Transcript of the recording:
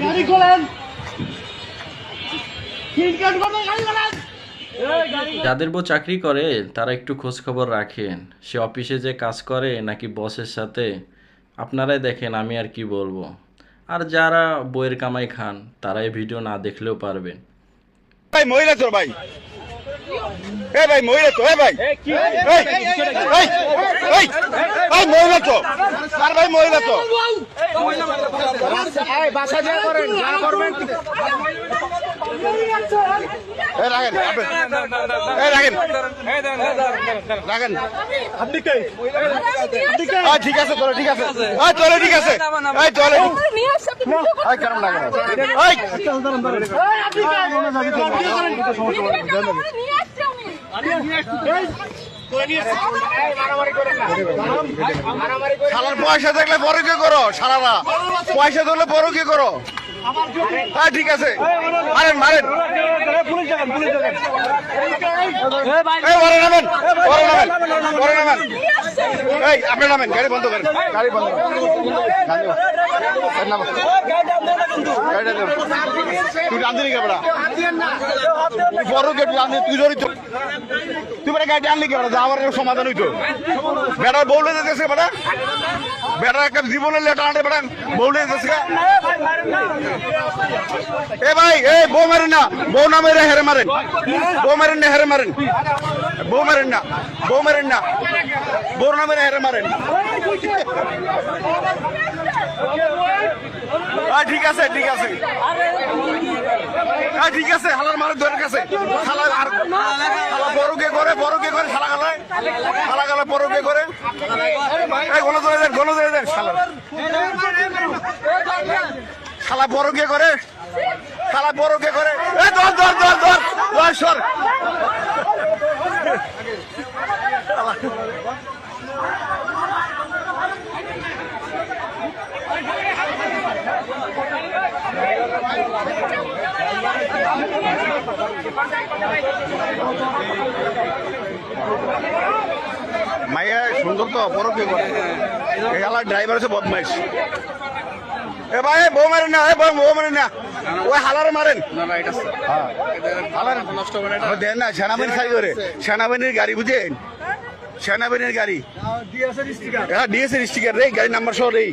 গাড়ি খোলেন। যাদের বউ চাকরি করে তারা একটু খোঁজ খবর রাখেন, সে অফিসে যে কাজ করে নাকি বসের সাথে, আপনারাই দেখেন, আমি আর কি বলবো। আর যারা বইয়ের কামাই খান তারা এই ভিডিও না দেখলেও পারবেন। ভাই মহিলা তো ভাই, এ ভাই মহিলা তো, এ ভাই ভাই মহিলা তো, আর ভাই মহিলা তো বাসা যা করেন, যা করবেন রাখেন, রাখেন রাখেন। আপনি কে? ঠিক আছে চলো, ঠিক আছে চলো, ঠিক আছে চলো, কেমন লাগে শালার পয়সা দেখলে বড় কে করো, শালারা পয়সা ধরলে বড় কে করো। ঠিক আছে মারেন মারেন, নামেন নামেন, এই আপনি নামেন, গাড়ি বন্ধ করেন, গাড়ি বন্ধ করেন, তুই আনলি কেবড়া, বড় কে তুই জড়িত, তুই বেটা গাড়ি আনলি কেবড়া, যা আমার সমাধান হইতো। বেটার বউলে যেতেছে বেটা, বেটার একটা জীবনের লেটা আনতে বেটা বউলে যেতেছে। এ ভাই এই বউ মারেন না, বউ না মেরে হেরে মারেন, বউ মারেন না হেরে মারেন, বউ মারেন না, বউ মারেন না, বউ না মেরে হেরে মারেন। ঠিক আছে ঠিক আছে ঠিক আছে, হালার মারের দরের কাছে শালা, আর শালা বড়কে করে, বড়কে করে শালা গালায়, শালা গালা বড়কে করে, গণ ধরে দেন, গণ ধরে দেন, শালা শালা বড়কে করে, শালা বড়কে করে, এ ধর ধর ধর ধর ধর সর। মাইয়া সুন্দর তো, বড় কে করে, ড্রাইভার আছে বদমাইশ। এ ভাই বউ মারেন না, বউ মারেন না, ওই হালার মারেন দেন না, সেনাবাহিনী খাই করে, সেনাবাহিনীর গাড়ি বুঝেন, সেনাবাহিনীর গাড়ি, হ্যাঁ ডিএসএর স্টিকার রে, গাড়ির নাম্বার সহ রে।